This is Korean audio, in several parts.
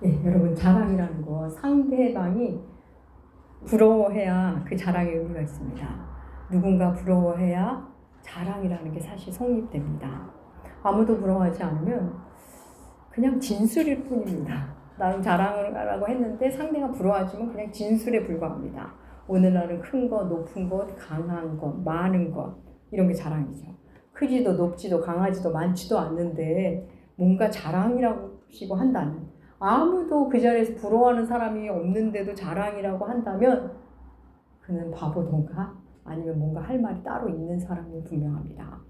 예, 여러분 자랑이라는 거 상대방이 부러워해야 그 자랑의 의미가 있습니다. 누군가 부러워해야 자랑이라는 게 사실 성립됩니다. 아무도 부러워하지 않으면 그냥 진술일 뿐입니다. 나는 자랑을 하라고 했는데 상대가 부러워하지만 그냥 진술에 불과합니다. 오늘날은 큰 것, 높은 것, 강한 것, 많은 것 이런 게 자랑이죠. 크지도 높지도 강하지도 많지도 않는데 뭔가 자랑이라고 시고 한다는, 아무도 그 자리에서 부러워하는 사람이 없는데도 자랑이라고 한다면 그는 바보던가 아니면 뭔가 할 말이 따로 있는 사람이 분명합니다.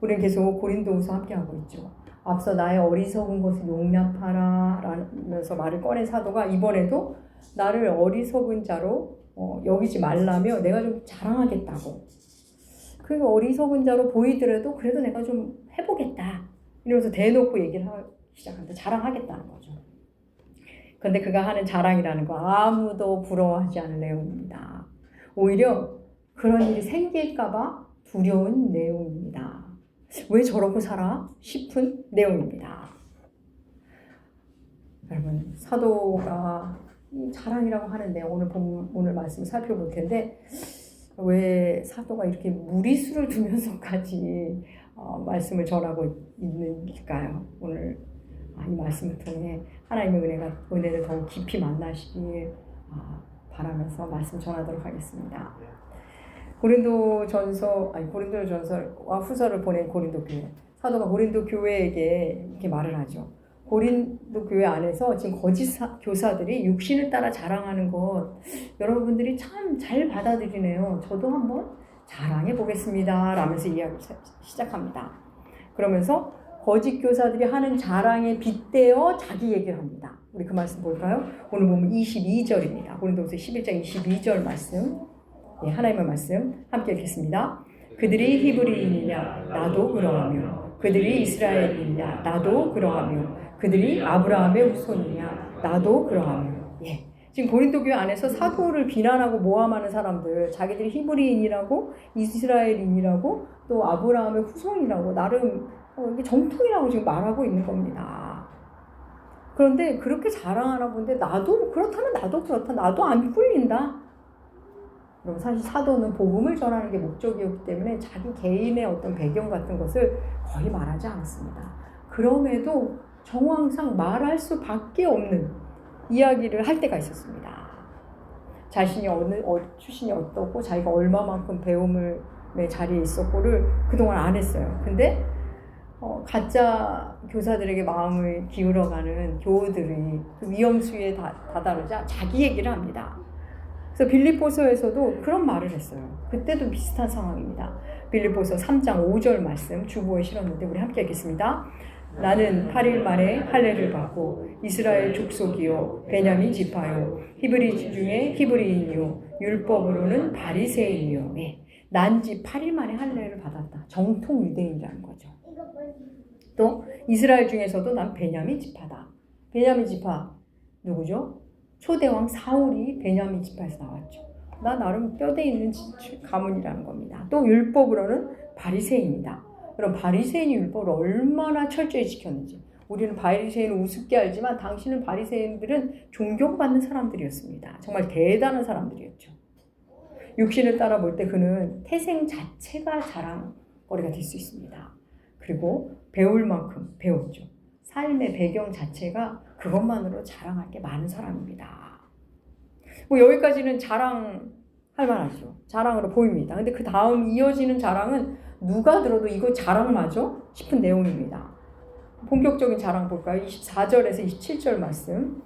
우리는 계속 고린도후서 함께하고 있죠. 앞서 나의 어리석은 것을 용납하라 라면서 말을 꺼낸 사도가 이번에도 나를 어리석은 자로 여기지 말라며 내가 좀 자랑하겠다고. 그 어리석은 자로 보이더라도 그래도 내가 좀 해보겠다 이러면서 대놓고 얘기를 시작한다. 자랑하겠다는 거죠. 그런데 그가 하는 자랑이라는 거 아무도 부러워하지 않을 내용입니다. 오히려 그런 일이 생길까봐 두려운 내용입니다. 왜 저러고 살아? 싶은 내용입니다. 여러분, 사도가 이 자랑이라고 하는데 오늘 말씀을 살펴볼 텐데 왜 사도가 이렇게 무리수를 두면서까지 말씀을 전하고 있는일까요? 오늘 이 말씀을 통해 하나님의 은혜를 더욱 깊이 만나시길 바라면서 말씀 전하도록 하겠습니다. 고린도전서와 후서를 보낸 고린도 교회. 사도가 고린도 교회에게 이렇게 말을 하죠. 고린도 교회 안에서 지금 거짓 교사들이 육신을 따라 자랑하는 것 여러분들이 참 잘 받아들이네요. 저도 한번 자랑해 보겠습니다. 라면서 이야기를 시작합니다. 그러면서 거짓 교사들이 하는 자랑에 빗대어 자기 얘기를 합니다. 우리 그 말씀 볼까요? 오늘 보면 22절입니다. 고린도후서 11장 22절 말씀. 예, 하나님의 말씀 함께 읽겠습니다. 그들이 히브리인이냐 나도 그러하며 그들이 이스라엘인이냐 나도 그러하며 그들이 아브라함의 후손이냐 나도 그러하며. 예. 지금 고린도 교회 안에서 사도를 비난하고 모함하는 사람들, 자기들이 히브리인이라고 이스라엘인이라고 또 아브라함의 후손이라고 나름 이게 정통이라고 지금 말하고 있는 겁니다. 그런데 그렇게 자랑하나 본데 나도 그렇다면 나도 그렇다. 나도 안 꿀린다. 그럼 사실 사도는 복음을 전하는 게 목적이었기 때문에 자기 개인의 어떤 배경 같은 것을 거의 말하지 않았습니다. 그럼에도 정황상 말할 수밖에 없는 이야기를 할 때가 있었습니다. 자신이 출신이 어떻고 자기가 얼마만큼 배움의 자리에 있었고를 그동안 안 했어요. 근데 가짜 교사들에게 마음을 기울여가는 교우들이 그 위험수위에 다다르자 자기 얘기를 합니다. 그래서 빌립보서에서도 그런 말을 했어요. 그때도 비슷한 상황입니다. 빌립보서 3장 5절 말씀 주보에 실었는데 우리 함께 읽겠습니다. 나는 8일 만에 할례를 받고 이스라엘 족속이요 베냐민 지파요 히브리 중에 히브리인이요 율법으로는 바리새인이요. 네. 난지 8일 만에 할례를 받았다. 정통 유대인이라는 거죠. 또 이스라엘 중에서도 난 베냐민 지파다. 베냐민 지파 누구죠? 초대왕 사울이 베냐민 지파에서 나왔죠. 나 나름 뼈대 있는 가문이라는 겁니다. 또 율법으로는 바리새인이다. 그럼 바리새인이 율법을 얼마나 철저히 지켰는지. 우리는 바리새인을 우습게 알지만 당시는 바리새인들은 존경받는 사람들이었습니다. 정말 대단한 사람들이었죠. 육신을 따라 볼 때 그는 태생 자체가 자랑거리가 될 수 있습니다. 그리고 배울 만큼 배웠죠. 삶의 배경 자체가 그것만으로 자랑할 게 많은 사람입니다. 뭐 여기까지는 자랑할 만하죠. 자랑으로 보입니다. 근데 그 다음 이어지는 자랑은 누가 들어도 이거 자랑 맞아? 싶은 내용입니다. 본격적인 자랑 볼까요? 24절에서 27절 말씀.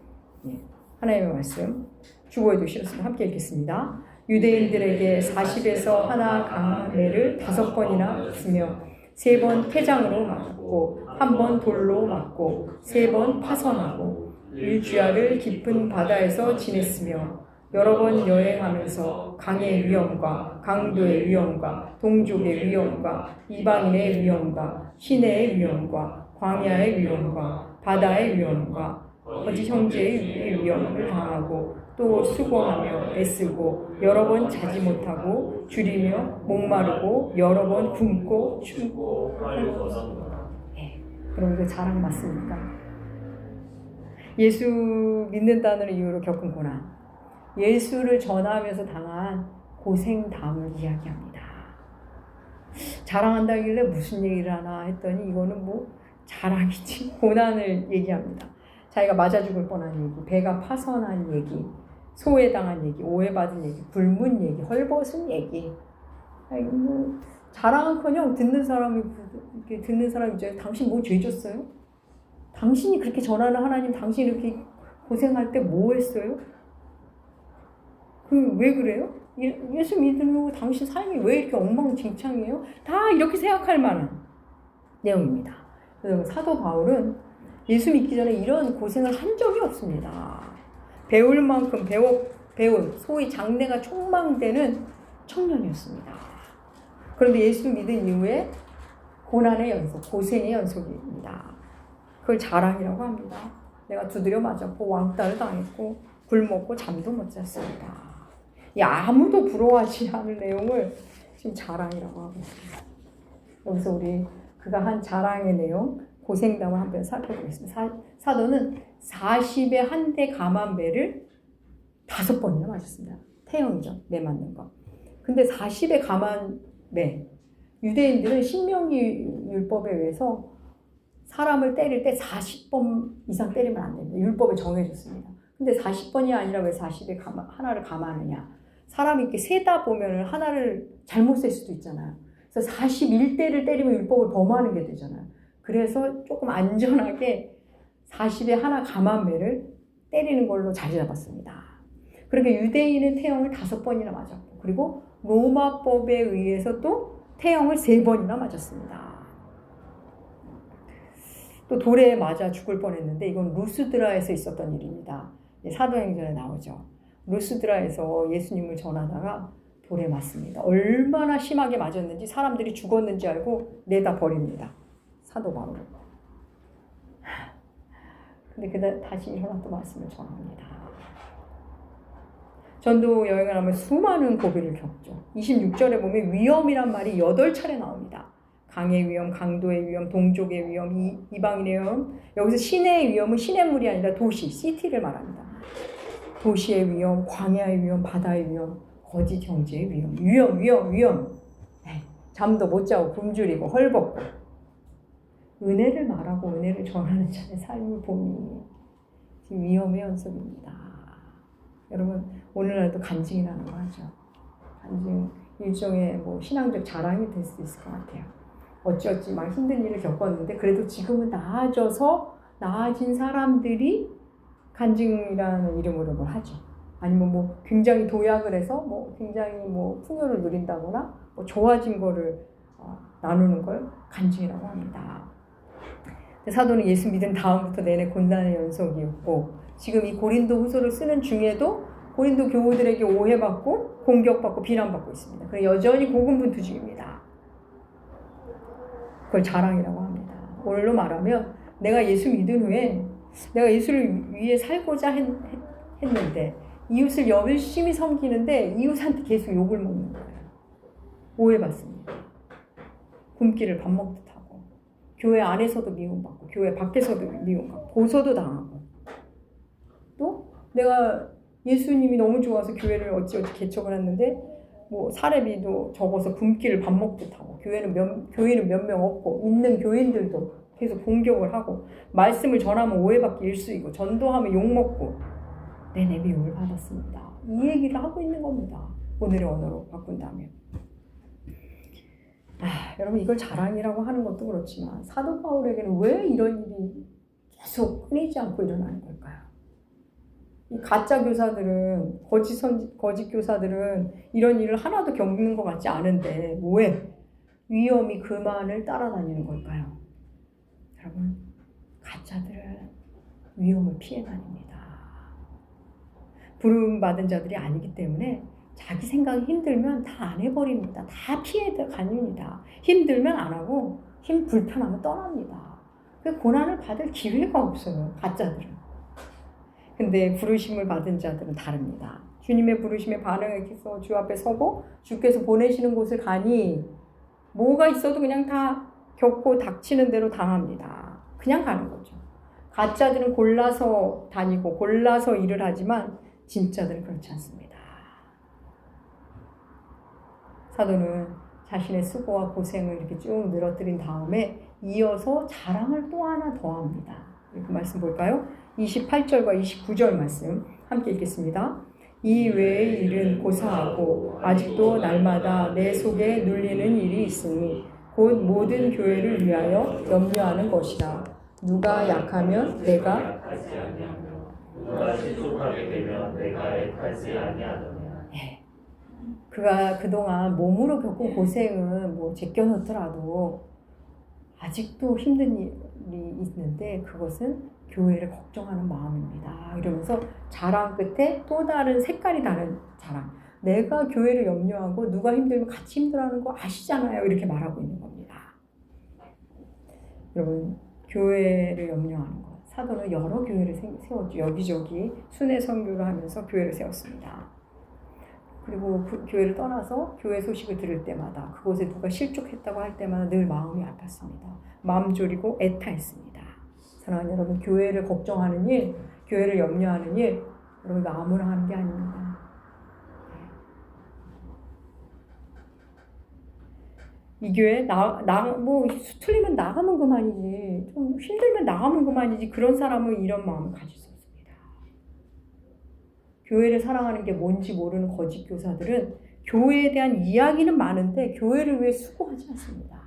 예, 하나님의 말씀. 주보에도 실었습니다. 함께 읽겠습니다. 유대인들에게 40에서 하나 강한 매를 5번이나 쓰며 3번 태장으로 맞고 1번 돌로 맞고 3번 파선하고 일주야를 깊은 바다에서 지냈으며 여러 번 여행하면서 강의 위험과 강도의 위험과 동족의 위험과 이방인의 위험과 시내의 위험과 광야의 위험과 바다의 위험과 거짓 형제의 위험을 당하고 또 수고하며 애쓰고 여러 번 자지 못하고 줄이며 목마르고 여러 번 굶고 춥고. 네, 그럼 이거 자랑 맞습니까? 예수 믿는다는 이유로 겪은 고난, 예수를 전하면서 당한 고생담을 이야기합니다. 자랑한다길래 무슨 얘기를 하나 했더니 이거는 뭐 자랑이지, 고난을 얘기합니다. 자기가 맞아 죽을 뻔한 얘기, 배가 파선한 얘기, 소외당한 얘기, 오해받은 얘기, 굶은 얘기, 헐벗은 얘기. 아니, 뭐 자랑은커녕 듣는 사람이 이제 당신 뭐 죄 졌어요? 당신이 그렇게 전하는 하나님, 당신이 이렇게 고생할 때 뭐 했어요? 왜 그래요? 예수 믿으면 당신 삶이 왜 이렇게 엉망진창이에요? 다 이렇게 생각할 만한 내용입니다. 그래서 사도 바울은 예수 믿기 전에 이런 고생을 한 적이 없습니다. 배울 만큼 배운 소위 장래가 촉망되는 청년이었습니다. 그런데 예수 믿은 이후에 고난의 연속, 고생의 연속입니다. 그걸 자랑이라고 합니다. 내가 두드려 맞았고 왕따를 당했고 굶었고 잠도 못 잤습니다. 아무도 부러워하지 않을 내용을 지금 자랑이라고 하고 있습니다. 여기서 우리 그가 한 자랑의 내용, 고생담을 한번 살펴보겠습니다. 사도는 40에 한 대 감한 배를 5번이나 맞았습니다. 태형이죠. 매 맞는 거. 근데 40에 감한 배, 유대인들은 신명기 율법에 의해서 사람을 때릴 때 40번 이상 때리면 안 됩니다. 율법에 정해졌습니다. 근데 40번이 아니라 왜 40에 하나를 감하느냐. 사람이 이렇게 세다 보면 하나를 잘못 셀 수도 있잖아요. 그래서 41대를 때리면 율법을 범하는 게 되잖아요. 그래서 조금 안전하게 40에 하나 감한 배를 때리는 걸로 자리 잡았습니다. 그렇게 유대인은 태형을 5번이나 맞았고, 그리고 로마법에 의해서 또 태형을 3번이나 맞았습니다. 또 돌에 맞아 죽을 뻔했는데 이건 루스드라에서 있었던 일입니다. 사도행전에 나오죠. 루스드라에서 예수님을 전하다가 돌에 맞습니다. 얼마나 심하게 맞았는지 사람들이 죽었는지 알고 내다 버립니다. 사도 바울은. 근데 다시 일어나 또 말씀을 전합니다. 전도 여행을 하면 수많은 고비를 겪죠. 26절에 보면 위험이란 말이 8차례 나옵니다. 강의 위험, 강도의 위험, 동족의 위험, 이방인의 위험. 여기서 시내의 위험은 시내물이 아니라 도시, 시티를 말합니다. 도시의 위험, 광야의 위험, 바다의 위험, 거짓 형제의 위험. 위험. 잠도 못 자고 굶주리고 헐벗고. 은혜를 말하고 은혜를 전하는 자의 삶을 보니 지금 위험의 연속입니다. 여러분, 오늘날도 간증이라는 거 하죠. 간증, 일종의 신앙적 자랑이 될 수도 있을 것 같아요. 어찌어찌 막 힘든 일을 겪었는데 그래도 지금은 나아진 사람들이 간증이라는 이름으로 뭘 하죠. 아니면 굉장히 도약을 해서 굉장히 풍요를 누린다거나 좋아진 거를 나누는 걸 간증이라고 합니다. 사도는 예수 믿은 다음부터 내내 고난의 연속이었고, 지금 이 고린도 후서를 쓰는 중에도 고린도 교우들에게 오해받고 공격받고 비난받고 있습니다. 그래서 여전히 고군분투중입니다. 그걸 자랑이라고 합니다. 오늘로 말하면 내가 예수 믿은 후에 내가 예수를 위해 살고자 했는데 이웃을 열심히 섬기는데 이웃한테 계속 욕을 먹는 거예요. 오해받습니다. 굶기를 밥 먹듯 하고, 교회 안에서도 미움받고 교회 밖에서도 미움받고 고소도 당하고, 또 내가 예수님이 너무 좋아서 교회를 어찌어찌 개척을 했는데 사례비도 적어서 굶기를 밥 먹듯 하고, 교회는 몇 명 없고 있는 교인들도 계속 공격을 하고, 말씀을 전하면 오해받기 일쑤이고 전도하면 욕먹고 내내 미움을 받았습니다. 이 얘기를 하고 있는 겁니다. 오늘의 언어로 바꾼다면. 여러분, 이걸 자랑이라고 하는 것도 그렇지만 사도 바울에게는 왜 이런 일이 계속 끊이지 않고 일어나는 걸까요? 이 가짜 교사들은, 거짓 교사들은 이런 일을 하나도 겪는 것 같지 않은데 왜 위험이 그만을 따라다니는 걸까요? 여러분, 가짜들은 위험을 피해 다닙니다. 부름받은 자들이 아니기 때문에 자기 생각이 힘들면 다 안 해버립니다. 다 피해 다닙니다. 힘들면 안 하고 불편하면 떠납니다. 고난을 받을 기회가 없어요, 가짜들은. 근데 부르심을 받은 자들은 다릅니다. 주님의 부르심에 반응해서 주 앞에 서고 주께서 보내시는 곳을 가니 뭐가 있어도 그냥 다 겪고 닥치는 대로 당합니다. 그냥 가는 거죠. 가짜들은 골라서 다니고 골라서 일을 하지만 진짜들은 그렇지 않습니다. 사도는 자신의 수고와 고생을 이렇게 쭉 늘어뜨린 다음에 이어서 자랑을 또 하나 더합니다. 그 말씀 볼까요? 28절과 29절 말씀 함께 읽겠습니다. 이 외의 일은 고사하고 아직도 날마다 내 속에 눌리는 일이 있으니 곧 모든 교회를 위하여 염려하는 것이다. 누가 약하면 내가 약하지 아니하며 누가 실족하게 되면 내가 애타지 아니하느냐. 그가 그동안 몸으로 겪은 고생은 뭐 제껴놓더라도 아직도 힘든 일이 있는데 그것은 교회를 걱정하는 마음입니다. 이러면서 자랑 끝에 또 다른 색깔이 다른 자랑. 내가 교회를 염려하고 누가 힘들면 같이 힘들어하는 거 아시잖아요. 이렇게 말하고 있는 겁니다. 여러분, 교회를 염려하는 것. 사도는 여러 교회를 세웠죠. 여기저기 순회 선교를 하면서 교회를 세웠습니다. 그리고 그 교회를 떠나서 교회 소식을 들을 때마다 그곳에 누가 실족했다고 할 때마다 늘 마음이 아팠습니다. 마음 졸이고 애타했습니다. 사랑하는 여러분, 교회를 걱정하는 일, 교회를 염려하는 일, 여러분 아무나 하는 게 아닙니다. 이 교회 뭐 틀리면 나가면 그만이지, 좀 힘들면 나가면 그만이지, 그런 사람은 이런 마음을 가질 수 없습니다. 교회를 사랑하는 게 뭔지 모르는 거짓 교사들은 교회에 대한 이야기는 많은데 교회를 위해 수고하지 않습니다.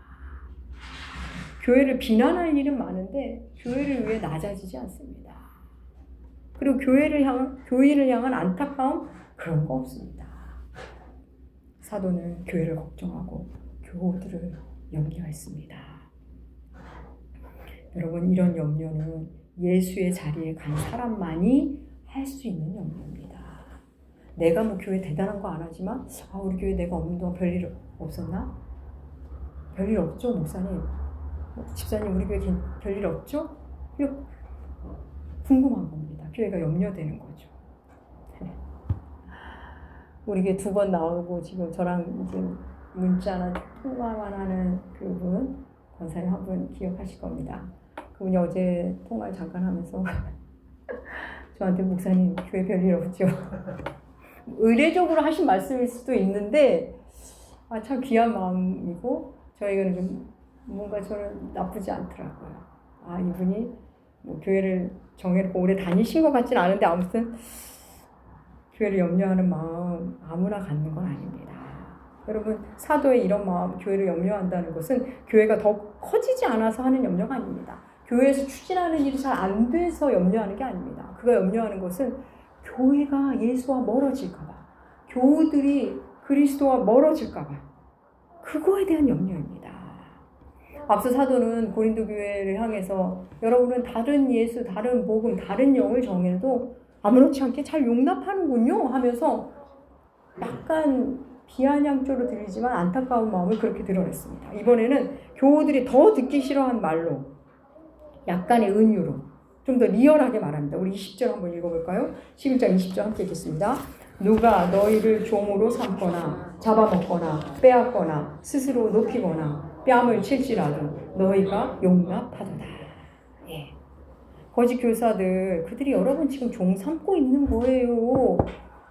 교회를 비난할 일은 많은데 교회를 위해 낮아지지 않습니다. 그리고 교회를 향한 안타까움, 그런 거 없습니다. 사도는 교회를 걱정하고 교우들을 염려했습니다. 여러분, 이런 염려는 예수의 자리에 간 사람만이 할 수 있는 염려입니다. 내가 뭐 교회 대단한 거 안 하지만 우리 교회 내가 없는 동안 별일 없었나? 별일 없죠, 목사님? 집사님, 우리 교회 별일 없죠? 궁금한 겁니다. 교회가 염려되는 거죠. 우리 교회 2번 나오고 지금 저랑 이제 문자나 통화만 하는 그분, 권사님 한 분 기억하실 겁니다. 그분이 어제 통화를 잠깐 하면서 저한테 목사님 교회 별일 없죠? 의례적으로 하신 말씀일 수도 있는데 참 귀한 마음이고 저에게는 좀 뭔가 저는 나쁘지 않더라고요. 이분이 뭐 교회를 정해놓고 오래 다니신 것 같진 않은데 아무튼 교회를 염려하는 마음 아무나 갖는 건 아닙니다. 여러분, 사도의 이런 마음, 교회를 염려한다는 것은 교회가 더 커지지 않아서 하는 염려가 아닙니다. 교회에서 추진하는 일이 잘 안 돼서 염려하는 게 아닙니다. 그가 염려하는 것은 교회가 예수와 멀어질까 봐, 교우들이 그리스도와 멀어질까 봐, 그거에 대한 염려입니다. 앞서 사도는 고린도 교회를 향해서 여러분은 다른 예수, 다른 복음, 다른 영을 정해도 아무렇지 않게 잘 용납하는군요 하면서 약간 비아냥조로 들리지만 안타까운 마음을 그렇게 드러냈습니다. 이번에는 교우들이 더 듣기 싫어한 말로, 약간의 은유로 좀 더 리얼하게 말합니다. 우리 20절 한번 읽어볼까요? 11장 20절 함께 읽겠습니다. 누가 너희를 종으로 삼거나 잡아먹거나 빼앗거나 스스로 높이거나 뺨을 칠지라도 너희가 용납하도다. 거짓 교사들, 그들이 여러분 지금 종 삼고 있는 거예요.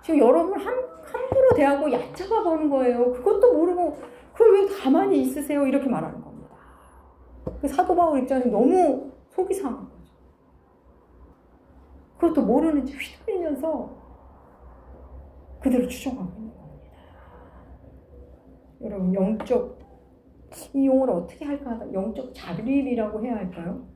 지금 여러분 함부로 대하고 얕잡아 보는 거예요. 그것도 모르고 그걸 왜 가만히 있으세요? 이렇게 말하는 겁니다. 그 사도 바울 입장에서 너무 속이 상한 거죠. 그것도 모르는 채 휘둘리면서 그대로 추종하고 있는 겁니다. 여러분, 이 용어를 어떻게 할까 하다 영적 자립이라고 해야 할까요?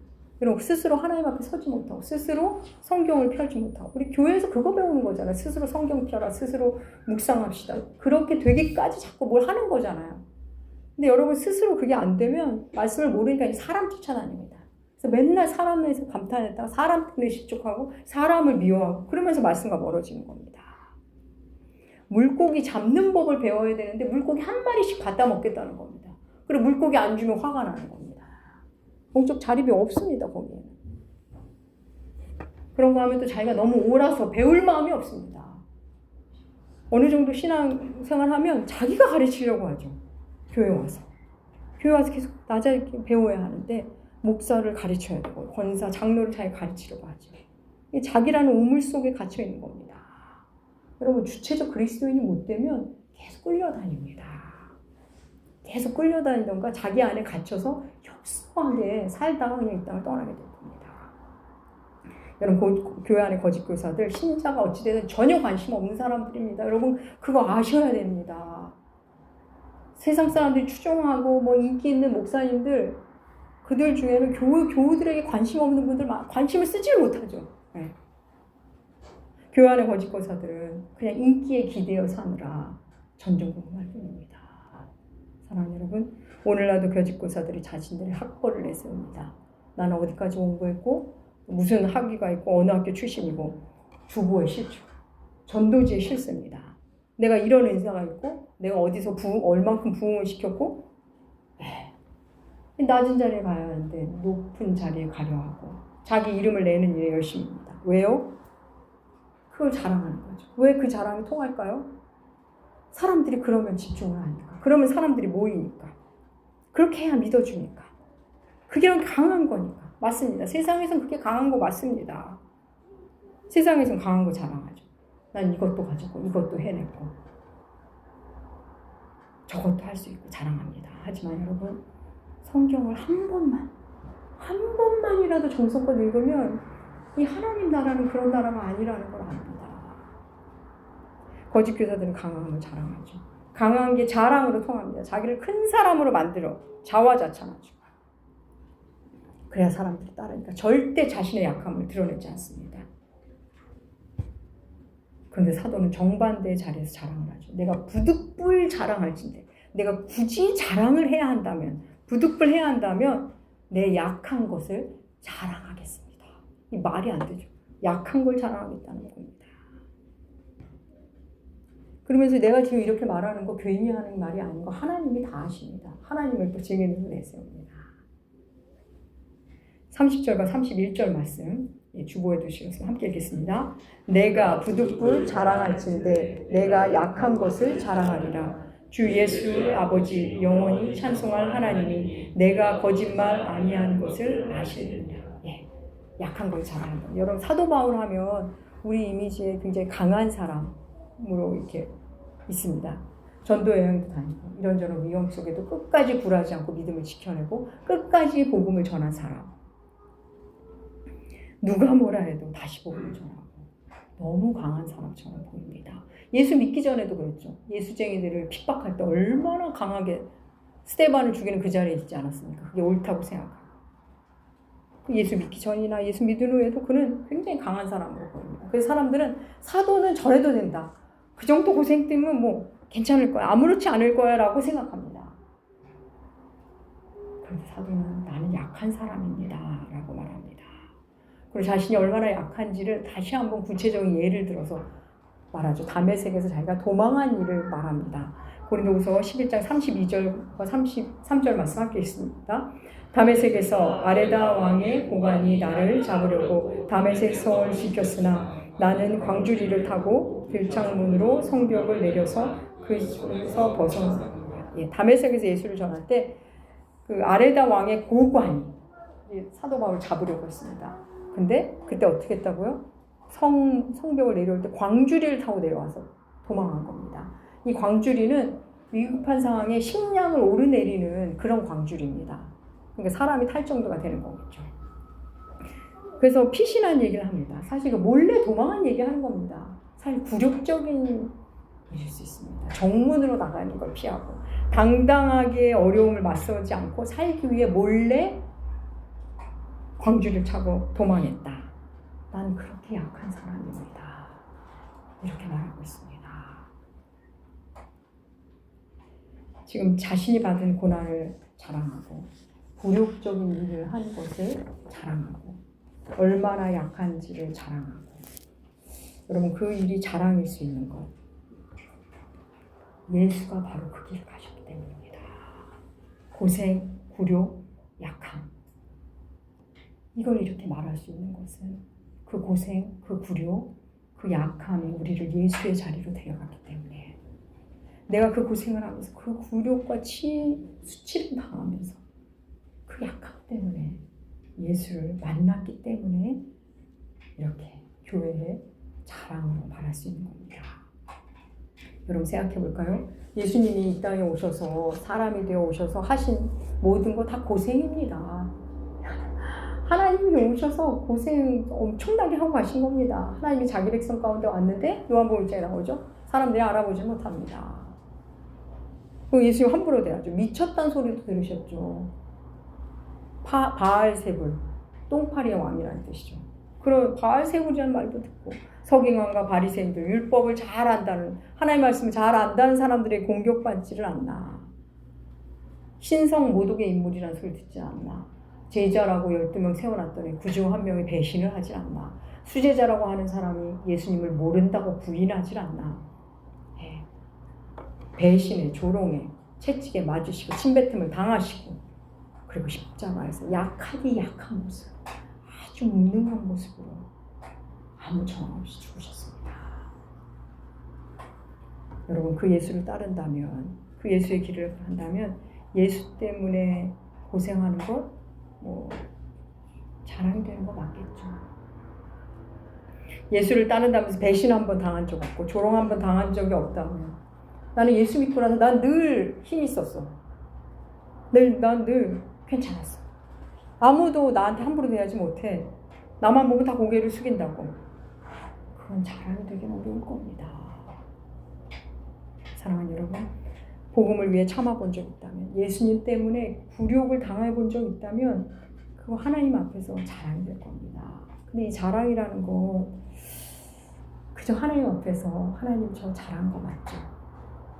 여러분, 스스로 하나님 앞에 서지 못하고 스스로 성경을 펴지 못하고, 우리 교회에서 그거 배우는 거잖아요. 스스로 성경 펴라, 스스로 묵상합시다. 그렇게 되기까지 자꾸 뭘 하는 거잖아요. 근데 여러분, 스스로 그게 안 되면 말씀을 모르니까 사람 쫓아다닙니다. 그래서 맨날 사람에서 감탄했다가 사람 때문에 실족하고 사람을 미워하고 그러면서 말씀과 멀어지는 겁니다. 물고기 잡는 법을 배워야 되는데 물고기 한 마리씩 갖다 먹겠다는 겁니다. 그리고 물고기 안 주면 화가 나는 겁니다. 영적 자립이 없습니다, 거기에는. 그런 거 하면 또 자기가 너무 옳아서 배울 마음이 없습니다. 어느 정도 신앙생활 하면 자기가 가르치려고 하죠. 교회 와서 계속 낮아 있게 배워야 하는데 목사를 가르쳐야 되고 권사, 장로를 잘 가르치려고 하죠. 이게 자기라는 우물 속에 갇혀 있는 겁니다. 여러분 주체적 그리스도인이 못 되면 계속 끌려다닙니다. 계속 끌려다니던가 자기 안에 갇혀서 협소하게 살다가 그냥 이 땅을 떠나게 될 겁니다. 여러분 교회 안에 거짓 교사들 신자가 어찌되든 전혀 관심 없는 사람들입니다. 여러분 그거 아셔야 됩니다. 세상 사람들이 추종하고 뭐 인기 있는 목사님들 그들 중에는 교우들에게 관심 없는 분들 관심을 쓰질 못하죠. 네. 교회 안의 거짓 교사들은 그냥 인기에 기대어 사느라 전전긍긍할 뿐입니다. 사랑하는 여러분, 오늘날도 거짓 교사들이 자신들의 학벌을 내세웁니다. 나는 어디까지 공부했고 무슨 학위가 있고 어느 학교 출신이고 주보의 실주, 전도지의 실세입니다. 내가 이런 은사가 있고 내가 어디서 얼만큼 부흥을 시켰고 낮은 자리에 가야 하는데 높은 자리에 가려 하고 자기 이름을 내는 일에 열심입니다. 왜요? 그걸 자랑하는 거죠. 왜 그 자랑이 통할까요? 사람들이 그러면 집중을 하니까. 그러면 사람들이 모이니까. 그렇게 해야 믿어주니까. 그게 강한 거니까. 맞습니다. 세상에선 그게 강한 거 맞습니다. 세상에선 강한 거 자랑하죠. 난 이것도 가졌고 이것도 해냈고 저것도 할 수 있고 자랑합니다. 하지만 여러분 성경을 한 번만이라도 정성껏 읽으면 이 하나님 나라는 그런 나라가 아니라는 걸 압니다. 거짓 교사들은 강함을 자랑하죠. 강한 게 자랑으로 통합니다. 자기를 큰 사람으로 만들어 자화자찬하죠. 그래야 사람들이 따르니까 절대 자신의 약함을 드러내지 않습니다. 그런데 사도는 정반대의 자리에서 자랑을 하죠. 내가 부득불 자랑할진대. 내가 굳이 자랑을 해야 한다면, 부득불 해야 한다면 내 약한 것을 자랑하겠습니다. 이 말이 안 되죠. 약한 걸 자랑하겠다는 겁니다. 그러면서 내가 지금 이렇게 말하는 거 괜히 하는 말이 아닌 거 하나님이 다 아십니다. 하나님을 또 증인으로 내세웁니다. 30절과 31절 말씀 주보해 두시면서 함께 읽겠습니다. 내가 부득불 자랑할진대 내가 약한 것을 자랑하리라. 주 예수의 아버지 영원히 찬송할 하나님이 내가 거짓말 아니한 것을 아시느니라. 약한 걸 자랑한다. 여러분 사도 바울 하면 우리 이미지에 굉장히 강한 사람으로 이렇게 있습니다. 전도 여행도 다니고 이런저런 위험 속에도 끝까지 굴하지 않고 믿음을 지켜내고 끝까지 복음을 전한 사람. 누가 뭐라 해도 다시 복음을 전하고 너무 강한 사람처럼 보입니다. 예수 믿기 전에도 그랬죠. 예수쟁이들을 핍박할 때 얼마나 강하게 스데반을 죽이는 그 자리에 있지 않았습니까? 그게 옳다고 생각하고. 예수 믿기 전이나 예수 믿은 후에도 그는 굉장히 강한 사람으로 보입니다. 그래서 사람들은 사도는 저래도 된다. 그 정도 고생 때문에 뭐 괜찮을 거야. 아무렇지 않을 거야 라고 생각합니다. 그런데 사도는 나는 약한 사람입니다 라고 말합니다. 그리고 자신이 얼마나 약한지를 다시 한번 구체적인 예를 들어서 말하죠. 다메섹에서 자기가 도망한 일을 말합니다. 고린도후서 11장 32절과 33절 말씀 함께 있습니다. 다메섹에서 아레다 왕의 고관이 나를 잡으려고 다메섹 성을 지켰으나 나는 광주리를 타고 들창문으로 성벽을 내려서 그에서 벗어났습니다. 다메섹에서 예수를 전할 때 그 아레다 왕의 고관이 사도 바울을 잡으려고 했습니다. 근데 그때 어떻게 했다고요? 성벽을 내려올 때 광주리를 타고 내려와서 도망한 겁니다. 이 광주리는 위급한 상황에 식량을 오르내리는 그런 광주리입니다. 그러니까 사람이 탈 정도가 되는 거겠죠. 그래서 피신한 얘기를 합니다. 사실 몰래 도망한 얘기하는 겁니다. 사실 굴욕적인 일일 수 있습니다. 정문으로 나가는 걸 피하고 당당하게 어려움을 맞서지 않고 살기 위해 몰래 광주리를 차고 도망했다. 난 그렇게 약한 사람입니다. 이렇게 말하고 있습니다. 지금 자신이 받은 고난을 자랑하고 굴욕적인 일을 한 것을 자랑하고 얼마나 약한지를 자랑하고 여러분 그 일이 자랑일 수 있는 것 예수가 바로 그 길을 가셨기 때문입니다. 고생, 굴욕, 약함 이걸 이렇게 말할 수 있는 것은 그 고생, 그 굴욕, 그 약함이 우리를 예수의 자리로 데려갔기 때문에 내가 그 고생을 하면서 그 굴욕과 수치를 당하면서 그 약함 때문에 예수를 만났기 때문에 이렇게 교회의 자랑으로 말할 수 있는 겁니다. 여러분 생각해 볼까요? 예수님이 이 땅에 오셔서 사람이 되어 오셔서 하신 모든 거 다 고생입니다. 하나님이 오셔서 고생 엄청나게 하고 가신 겁니다. 하나님이 자기 백성 가운데 왔는데 요한복음 1장에 나오죠. 사람들이 알아보지 못합니다. 그럼 예수님 함부로 대하죠. 미쳤다는 소리도 들으셨죠. 바알세불, 똥파리의 왕이라는 뜻이죠. 그런 바알세불이라는 말도 듣고 서기관과 바리새인들 율법을 잘 안다는 하나님의 말씀을 잘 안다는 사람들의 공격받지를 않나. 신성 모독의 인물이라는 소리 듣지 않나. 제자라고 12명 세워놨더니 그중 한 명이 배신을 하지 않나. 수제자라고 하는 사람이 예수님을 모른다고 부인하지 않나. 배신에 조롱에 채찍에 맞으시고 침뱉음을 당하시고 그리고 십자가에서 약하디 약한 모습 아주 무능한 모습으로 아무 정황 없이 죽으셨습니다. 여러분 그 예수를 따른다면 그 예수의 길을 한다면 예수 때문에 고생하는 것 자랑이 되는 거 맞겠죠. 예수를 따른다면서 배신 한번 당한 적 없고 조롱 한번 당한 적이 없다면 나는 예수 믿고 나서 난 늘 힘이 있었어. 난 늘 괜찮았어. 아무도 나한테 함부로 대하지 못해. 나만 보면 다 고개를 숙인다고. 그건 자랑이 되긴 어려울 겁니다. 사랑하는 여러분, 복음을 위해 참아본 적 있다면, 예수님 때문에 굴욕을 당해본 적 있다면 그거 하나님 앞에서 자랑이 될 겁니다. 근데 이 자랑이라는 거 그저 하나님 앞에서 하나님 저 잘한 거 맞죠?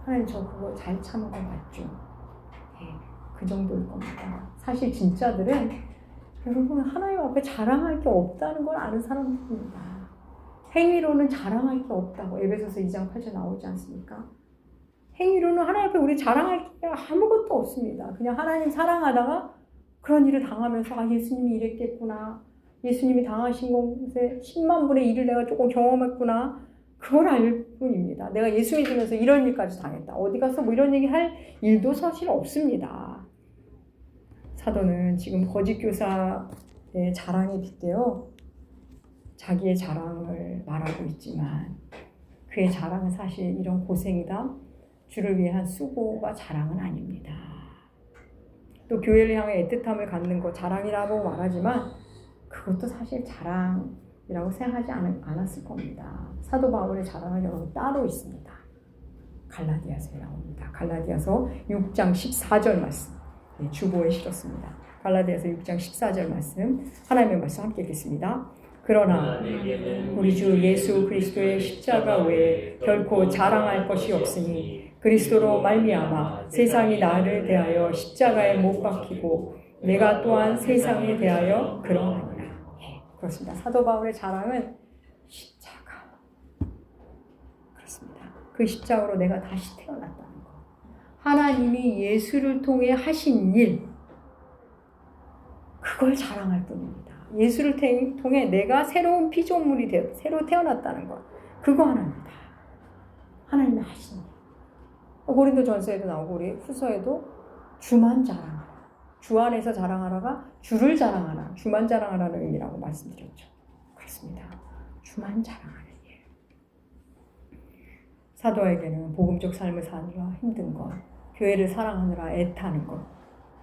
하나님 저 그거 잘 참은 거 맞죠? 그 정도일 겁니다. 사실 진짜들은 여러분 하나님 앞에 자랑할 게 없다는 걸 아는 사람들입니다. 행위로는 자랑할 게 없다고 에베소서 2장 8절 나오지 않습니까? 행위로는 하나님 앞에 우리 자랑할 게 아무것도 없습니다. 그냥 하나님 사랑하다가 그런 일을 당하면서 예수님이 이랬겠구나. 예수님이 당하신 것에 10만 분의 1을 내가 조금 경험했구나. 그걸 알 뿐입니다. 내가 예수 믿으면서 이런 일까지 당했다. 어디 가서 뭐 이런 얘기 할 일도 사실 없습니다. 사도는 지금 거짓 교사의 자랑에 빗대어 자기의 자랑을 말하고 있지만 그의 자랑은 사실 이런 고생이다. 주를 위한 수고가 자랑은 아닙니다. 또 교회를 향해 애틋함을 갖는 것 자랑이라고 말하지만 그것도 사실 자랑이라고 생각하지 않았을 겁니다. 사도 바울의 자랑은 여러분 따로 있습니다. 갈라디아서에 나옵니다. 갈라디아서 6장 14절 말씀 주보에 실었습니다. 갈라디아서 6장 14절 말씀 하나님의 말씀 함께 읽겠습니다. 그러나 우리 주 예수 그리스도의 십자가 외에 결코 자랑할 것이 없으니 그리스도로 말미암아 세상이 나를 대하여 십자가에 못 박히고 내가 또한 세상에 대하여 그러하니라. 그렇습니다. 사도 바울의 자랑은 십자가. 그렇습니다. 그 십자가로 내가 다시 태어났다는 것. 하나님이 예수를 통해 하신 일, 그걸 자랑할 뿐입니다. 예수를 통해 내가 새로운 피조물이 되어 새로 태어났다는 것. 그거 하나입니다. 하나님이 하신 일. 고린도전서에도 나오고 우리 후서에도 주만 자랑하라. 주 안에서 자랑하라가 주를 자랑하라. 주만 자랑하라는 의미라고 말씀드렸죠. 그렇습니다. 주만 자랑하는 일. 사도에게는 복음적 삶을 사느라 힘든 것, 교회를 사랑하느라 애타는 것,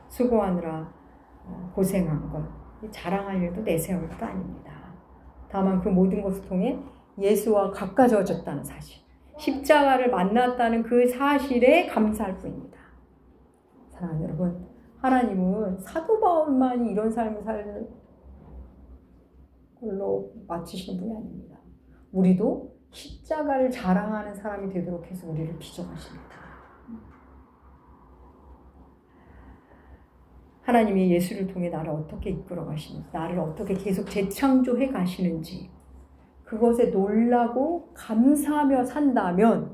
수고하느라 고생한 것, 자랑할 일도 내세울 것도 아닙니다. 다만 그 모든 것을 통해 예수와 가까워졌다는 사실, 십자가를 만났다는 그 사실에 감사할 뿐입니다. 사랑하는 여러분, 하나님은 사도 바울만이 이런 삶을 살 걸로 마치시는 분이 아닙니다. 우리도 십자가를 자랑하는 사람이 되도록 해서 우리를 기정하십니다. 하나님이 예수를 통해 나를 어떻게 이끌어 가시는지, 나를 어떻게 계속 재창조해 가시는지 그것에 놀라고 감사하며 산다면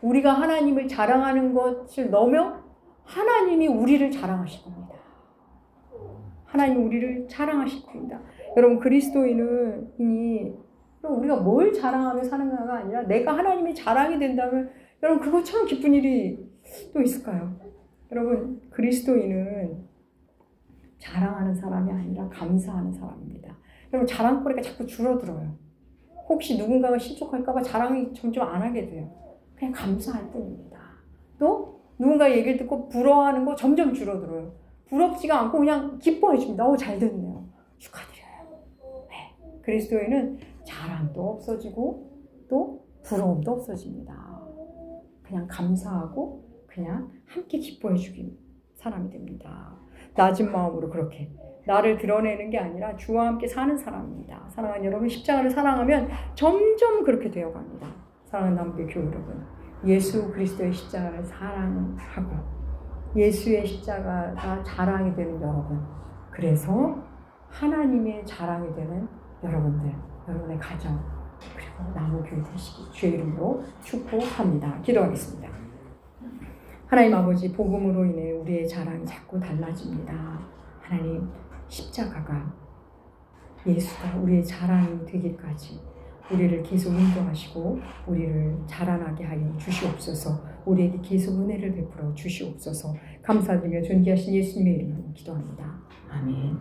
우리가 하나님을 자랑하는 것을 넘어 하나님이 우리를 자랑하실 겁니다. 하나님이 우리를 자랑하실 겁니다. 여러분 그리스도인은 이미 우리가 뭘 자랑하며 사는가가 아니라 내가 하나님의 자랑이 된다면 여러분 그것처럼 기쁜 일이 또 있을까요? 여러분 그리스도인은 자랑하는 사람이 아니라 감사하는 사람입니다. 여러분 자랑거리가 자꾸 줄어들어요. 혹시 누군가가 실족할까봐 자랑이 점점 안 하게 돼요. 그냥 감사할 뿐입니다. 또 누군가 얘기를 듣고 부러워하는 거 점점 줄어들어요. 부럽지가 않고 그냥 기뻐해 줍니다. 잘 됐네요. 축하드려요. 네. 그리스도인은 자랑도 없어지고 또 부러움도 없어집니다. 그냥 감사하고 그냥 함께 기뻐해 주긴 사람이 됩니다. 낮은 마음으로 그렇게 나를 드러내는 게 아니라 주와 함께 사는 사람입니다. 사랑하는 여러분, 십자가를 사랑하면 점점 그렇게 되어갑니다. 사랑하는 남부교회 여러분, 예수 그리스도의 십자가를 사랑하고 예수의 십자가가 자랑이 되는 여러분, 그래서 하나님의 자랑이 되는 여러분들, 여러분의 가정, 그리고 남부교회 되시기 주의 이름으로 축복합니다. 기도하겠습니다. 하나님 아버지, 복음으로 인해 우리의 자랑이 자꾸 달라집니다. 하나님, 십자가가 예수가 우리의 자랑이 되기까지 우리를 계속 인도하시고 우리를 자라나게 하여 주시옵소서. 우리에게 계속 은혜를 베풀어 주시옵소서. 감사드리며 존귀하신 예수님의 이름으로 기도합니다. 아멘.